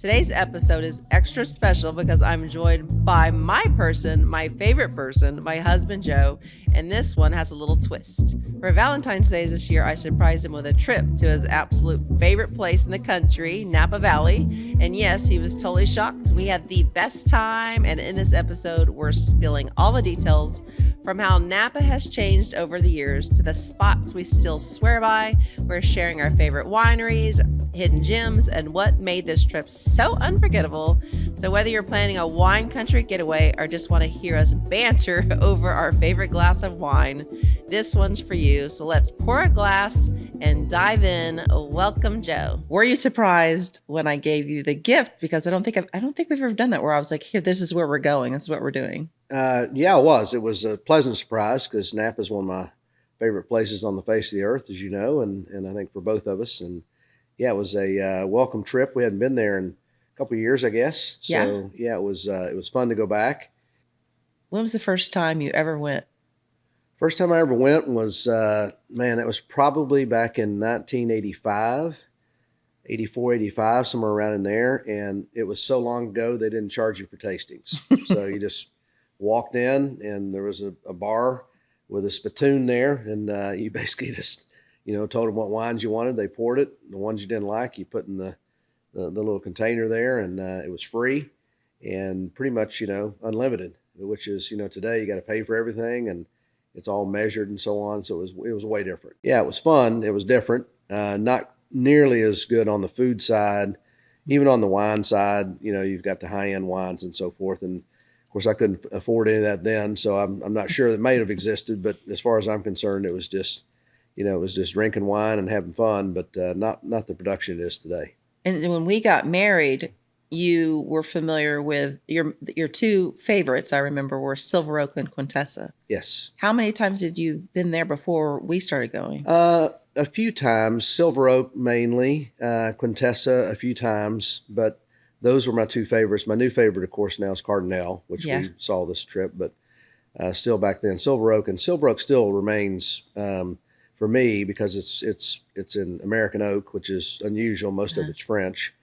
Today's episode is extra special because I'm joined by my favorite person, my husband Joe, and this one has a little twist. For Valentine's Day this year, I surprised him with a trip to his absolute favorite place in the country, Napa Valley. And yes, he was totally shocked. We had the best time, and in this episode, we're spilling all the details from how Napa has changed over the years to the spots we still swear by. We're sharing our favorite wineries, hidden gems, and what made this trip so unforgettable. So whether you're planning a wine country getaway or just want to hear us banter over our favorite glass of wine, this one's for you. So let's pour a glass and dive in. Welcome, Joe. Were you surprised when I gave you the gift? Because I don't think we've ever done that where I was like, here, this is where we're going. This is what we're doing. Yeah, it was. It was a pleasant surprise because Napa is one of my favorite places on the face of the earth, as you know, and I think for both of us. And yeah, it was a welcome trip. We hadn't been there in a couple of years, I guess. So yeah, it was fun to go back. When was the first time you ever went? First time I ever went was, that was probably back in 1985, 84, 85, somewhere around in there. And it was so long ago, they didn't charge you for tastings. So you just walked in and there was a bar with a spittoon there. And you basically just, told them what wines you wanted. They poured it. The ones you didn't like, you put in the little container there, and it was free and pretty much, unlimited, which is, today you got to pay for everything and it's all measured and so on. So it was way different. Yeah, it was fun. It was different. Not nearly as good on the food side. Even on the wine side, you've got the high-end wines and so forth. And of course, I couldn't afford any of that then, so I'm not sure that may have existed. But as far as I'm concerned, it was just, drinking wine and having fun, but not the production it is today. And when we got married, you were familiar with your two favorites. I remember were Silver Oak and Quintessa. Yes. How many times had you been there before we started going? A few times. Silver Oak mainly, Quintessa a few times, but those were my two favorites. My new favorite, of course, now is Cardinale, which we saw this trip, but still back then, Silver Oak. And Silver Oak still remains, for me, because it's in American oak, which is unusual. Most of it's French.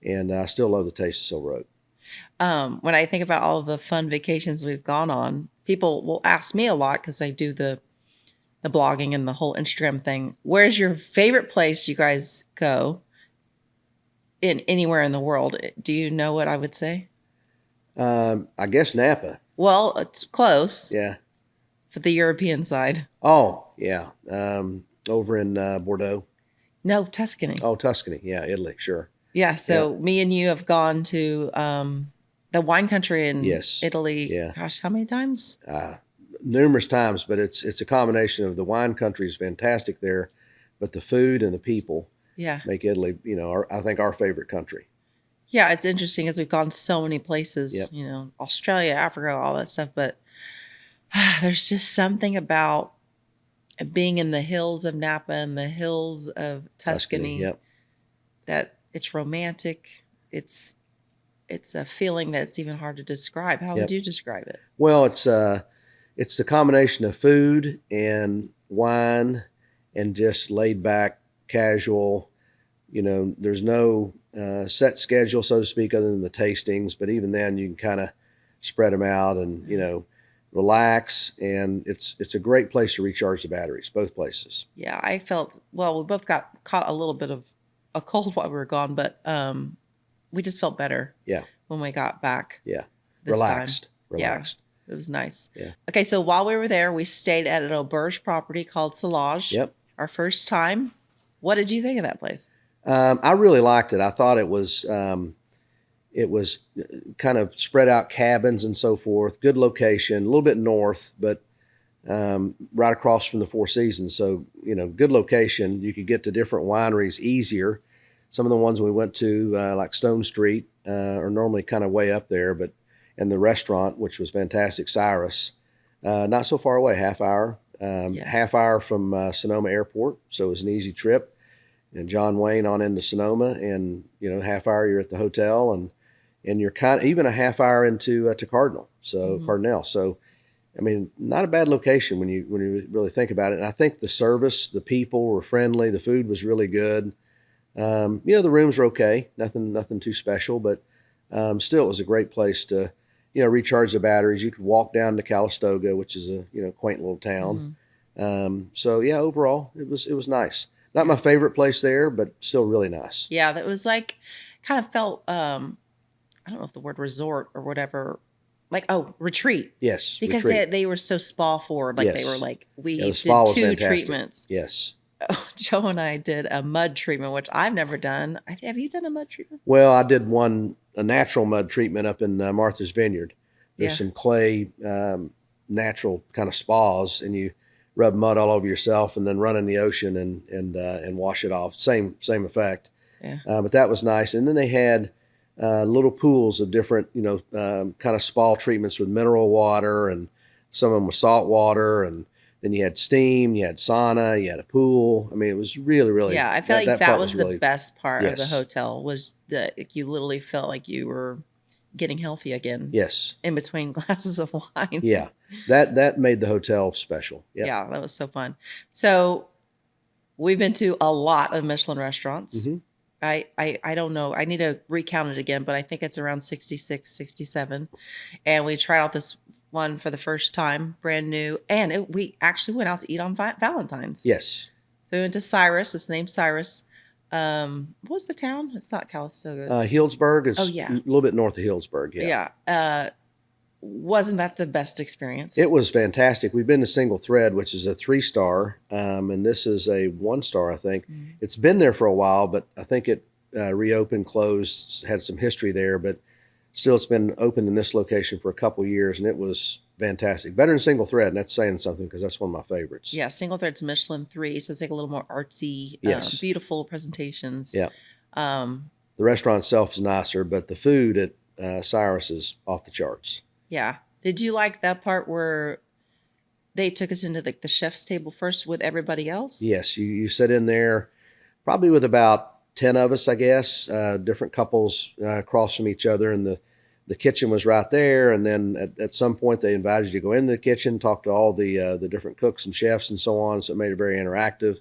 And I still love the taste of Silver Oak. When I think about all of the fun vacations we've gone on, people will ask me a lot because I do the blogging and the whole Instagram thing. Where's your favorite place you guys go in anywhere in the world? Do you know what I would say? I guess Napa. Well, it's close. Yeah. For the European side. Oh, yeah. Over in Bordeaux. No, Tuscany. Oh, Tuscany. Yeah, Italy. Sure. Yeah. So me and you have gone to the wine country in Italy. Yeah. Gosh, how many times? Numerous times, but it's a combination of the wine country is fantastic there, but the food and the people make Italy, I think our favorite country. Yeah, it's interesting as we've gone so many places, Australia, Africa, all that stuff, but there's just something about being in the hills of Napa and the hills of Tuscany that it's romantic. It's a feeling that's even hard to describe. How would you describe it? Well, it's the combination of food and wine and just laid back, casual. There's no set schedule, so to speak, other than the tastings. But even then, you can kind of spread them out and, relax. And it's a great place to recharge the batteries, both places. Yeah, I felt, well, we both got caught a little bit of a cold while we were gone, but we just felt better when we got back. Yeah, relaxed. Yeah, it was nice. Yeah. Okay, so while we were there, we stayed at an auberge property called Solage. Yep. Our first time. What did you think of that place? I really liked it. I thought it was kind of spread out cabins and so forth. Good location, a little bit north, but right across from the Four Seasons. So, good location. You could get to different wineries easier. Some of the ones we went to, like Stone Street, are normally kind of way up there, and the restaurant, which was fantastic, Cyrus, not so far away, half hour from Sonoma Airport. So it was an easy trip. And John Wayne on into Sonoma, and half hour you're at the hotel, and you're kind of even a half hour into to Cardinale. So not a bad location when you really think about it. And I think the service, the people were friendly, the food was really good. The rooms were okay, nothing too special, but still, it was a great place to, recharge the batteries. You could walk down to Calistoga, which is a quaint little town. So yeah, overall, it was nice. Not my favorite place there, but still really nice. Yeah, that was like kind of felt I don't know if the word resort or whatever, like retreat. Yes, Because retreat. they were so spa forward. Like they were Yes. like Yeah, we the did spa was 2 fantastic. treatments. Yes. Joe and I did a mud treatment, which I've never done. Have you done a mud treatment? Well, I did a natural mud treatment up in Martha's Vineyard. There's Yeah. some clay, natural kind of spas, and you rub mud all over yourself, and then run in the ocean and wash it off. Same effect. Yeah. But that was nice. And then they had little pools of different, kind of spa treatments with mineral water, and some of them with salt water, and then you had steam, you had sauna, you had a pool. I mean, it was really, really. Yeah, I felt like that part was the really, best part of the Yes. hotel was that you literally felt like you were getting healthy again Yes. in between glasses of wine. Yeah. That made the hotel special. Yep. Yeah, that was so fun. So we've been to a lot of Michelin restaurants. hmm I don't know. I need to recount it again, but I think it's around 66, 67. And we tried out this one for the first time, brand new. And we actually went out to eat on Valentine's. Yes. So we went to Cyrus. It's named Cyrus. What's the town? It's not Calistoga. It's, Healdsburg is Oh, yeah. a little bit north of Healdsburg. Yeah. Wasn't that the best experience? It was fantastic. We've been to Single Thread, which is a 3-star, and this is a 1-star, I think. Mhm. It's been there for a while, but I think it reopened, closed, had some history there, but still it's been open in this location for a couple years, and it was fantastic. Better than Single Thread, and that's saying something because that's one of my favorites. Yeah, Single Thread's Michelin 3, so it's like a little more artsy, Yes. beautiful presentations. Yeah. Um, The restaurant itself is nicer, but the food at Cyrus is off the charts. yeah. Did you like that part where they took us into the chef's table first with everybody else? Yes, you sit in there probably with about 10 of us, I guess, different couples across from each other, and the kitchen was right there. And then at some point they invited you to go into the kitchen, talk to all the different cooks and chefs and so on. So it made it very interactive.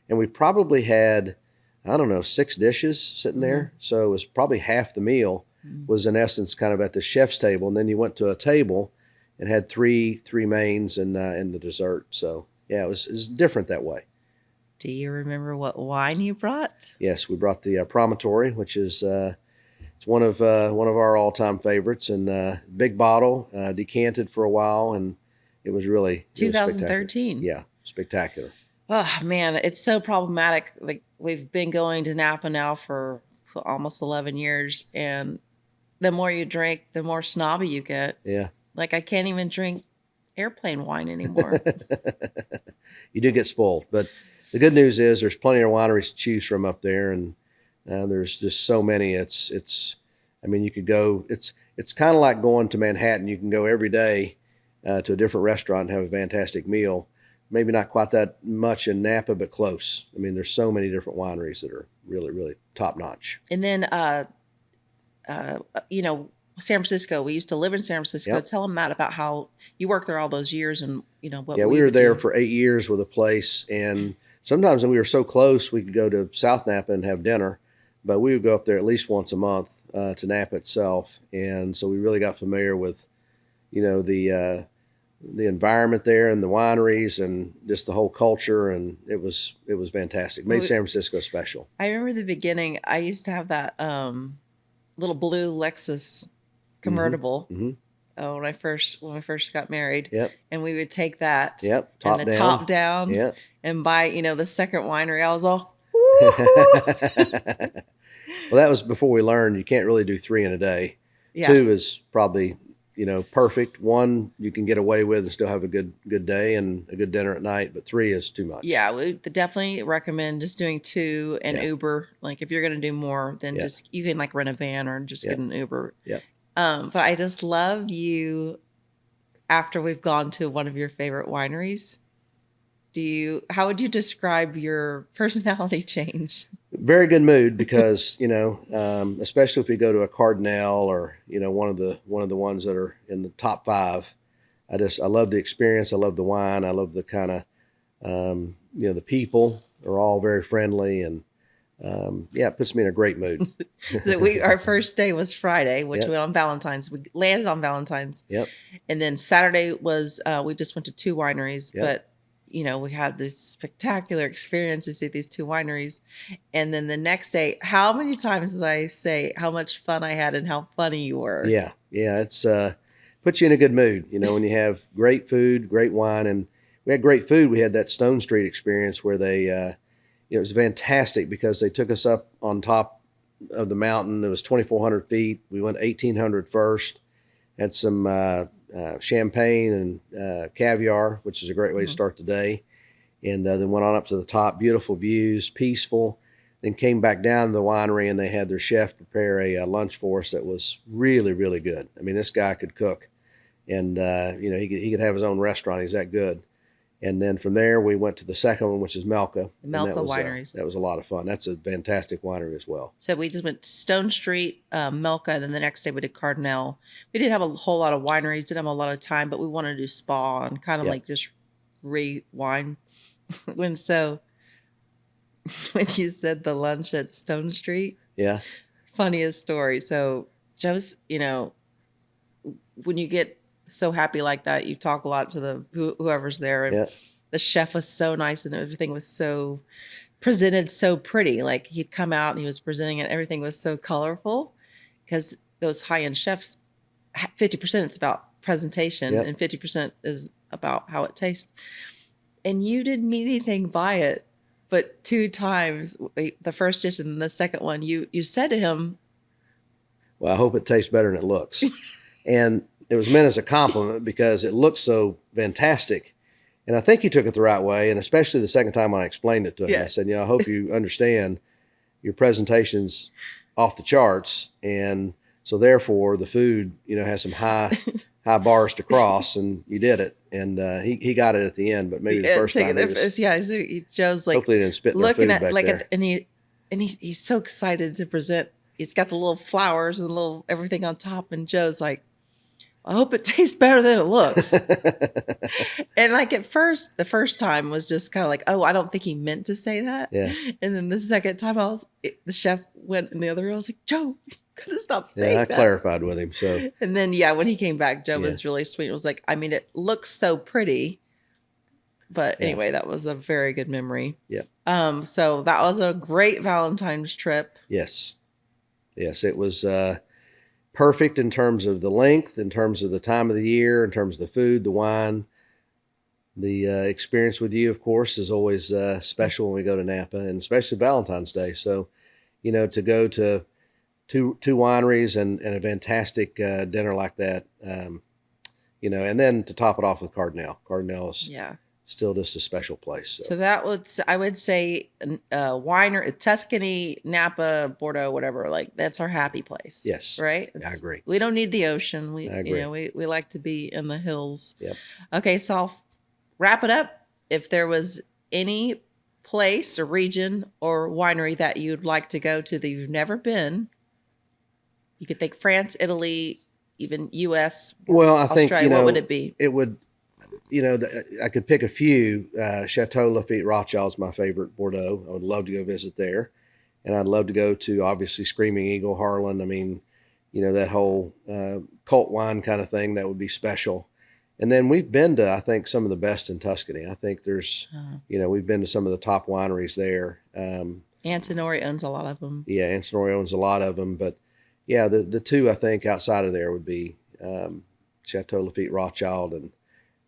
And we probably had, I don't know, 6 dishes sitting there. So it was probably half the meal was in essence kind of at the chef's table. And then you went to a table and had three mains and the dessert. So yeah, it was different that way. Do you remember what wine you brought? Yes, we brought the Promontory, which is it's one of our all-time favorites, and big bottle, decanted for a while, and it was really 2013. Yeah, spectacular. Oh man, it's so problematic. Like we've been going to Napa now for almost 11 years, and the more you drink, the more snobby you get. Yeah, Like I can't even drink airplane wine anymore. you do get spoiled, but the good news is there's plenty of wineries to choose from up there, and there's just so many. I mean, you could go. It's kind of like going to Manhattan. You can go every day to a different restaurant and have a fantastic meal. Maybe not quite that much in Napa, but close. I mean, there's so many different wineries that are really, really top notch. And then, San Francisco. We used to live in San Francisco. Yep. Tell them, Matt, about how you worked there all those years, and what. Yeah, we were there for 8 years with a place, and sometimes we were so close we could go to South Napa and have dinner, but we would go up there at least once a month to Napa itself, and so we really got familiar with, the environment there and the wineries and just the whole culture, and it was fantastic. Made San Francisco special. I remember the beginning. I used to have that little blue Lexus convertible. Mm-hmm. When I first got married. Yep. And we would take that. Yep. Top down. Yep. And buy, the second winery. I was all, well, that was before we learned you can't really do 3 in a day. yeah. 2 is probably, perfect. 1 you can get away with and still have a good day and a good dinner at night, but 3 is too much. Yeah, we definitely recommend just doing 2 and Yeah. Uber. Like if you're going to do more, then Yeah. just, you can like rent a van or just get an Uber. Yeah. But I just love you after we've gone to one of your favorite wineries. How would you describe your personality change? Very good mood because, especially if we go to a Cardinale or, one of the ones that are in the top 5, I love the experience. I love the wine. I love the kind of, the people are all very friendly, and it puts me in a great mood. So our first day was Friday, which Yep. went on Valentine's. We landed on Valentine's. Yep. And then Saturday was, we just went to 2 wineries, Yep. but we had this spectacular experience to see these 2 wineries. And then the next day, how many times did I say how much fun I had and how funny you were? Yeah. It's puts you in a good mood, when you have great food, great wine, and we had great food. We had that Stone Street experience where they, it was fantastic because they took us up on top of the mountain. It was 2,400 feet. We went 1,800 first. Had some champagne and caviar, which is a great way to start the day. And then went on up to the top, beautiful views, peaceful. Then came back down to the winery and they had their chef prepare a lunch for us that was really, really good. I mean, this guy could cook, and he could have his own restaurant. He's that good. And then from there we went to the second one, which is Melka. Melka Wineries. That was a lot of fun. That's a fantastic winery as well. So we just went Stone Street, Melka, and then the next day we did Cardinale. We didn't have a whole lot of wineries, didn't have a lot of time, but we wanted to do spa and kind of like just rewind. when you said the lunch at Stone Street, funniest story. So Joe's, when you get so happy like that, you talk a lot to whoever's there, and the chef was so nice and everything was so presented so pretty. Like he'd come out and he was presenting it, everything was so colorful, because those high-end chefs, 50% it's about presentation and 50% is about how it tastes. And you didn't mean anything by it, but 2 times, the first dish and the second one, you said to him, well, I hope it tastes better than it looks. And it was meant as a compliment because it looked so fantastic. And I think he took it the right way. And especially the second time when I explained it to him, I said, I hope you understand your presentation's off the charts. And so therefore the food, has some high bars to cross, and you did it. And he got it at the end, but maybe the first time. Joe's like, hopefully he didn't spit in looking their at food like, back there. he's so excited to present. He's got the little flowers and the little everything on top, and Joe's like, I hope it tastes better than it looks. And like at first, the first time was just kind of like, oh, I don't think he meant to say that. Yeah. And then the second time the chef went in the other room. I was like, Joe, you could have stopped saying that. I clarified with him. So. And then, when he came back, Joe was really sweet. It was like, I mean, it looks so pretty. But anyway, that was a very good memory. Yeah. So that was a great Valentine's trip. Yes. It was perfect in terms of the length, in terms of the time of the year, in terms of the food, the wine. The experience with you, of course, is always special when we go to Napa, and especially Valentine's Day. So, to go to two wineries and a fantastic dinner like that, and then to top it off with Cardinale. Cardinale is still just a special place. So that I would say, winery, Tuscany, Napa, Bordeaux, whatever. Like that's our happy place. Yes, right. I agree. We don't need the ocean. I agree. We like to be in the hills. Yep. Okay, so I'll wrap it up. If there was any place or region or winery that you'd like to go to that you've never been, you could think France, Italy, even U.S. Well, I Australia. think what would it be? It would. I could pick a few. Chateau Lafite Rothschild's my favorite Bordeaux. I would love to go visit there. And I'd love to go to, obviously, Screaming Eagle, Harlan. I mean, that whole cult wine kind of thing, that would be special. And then we've been to, I think, some of the best in Tuscany. I think there's, we've been to some of the top wineries there. Antinori owns a lot of them. Yeah, Antinori owns a lot of them. But, yeah, the two, I think, outside of there would be Chateau Lafite Rothschild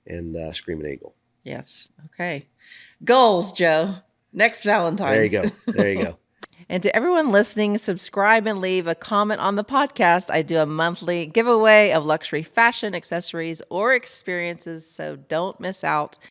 and Screaming Eagle. Yes. Okay. Goals, Joe. Next Valentine's. There you go. And to everyone listening, subscribe and leave a comment on the podcast. I do a monthly giveaway of luxury fashion, accessories, or experiences, so don't miss out.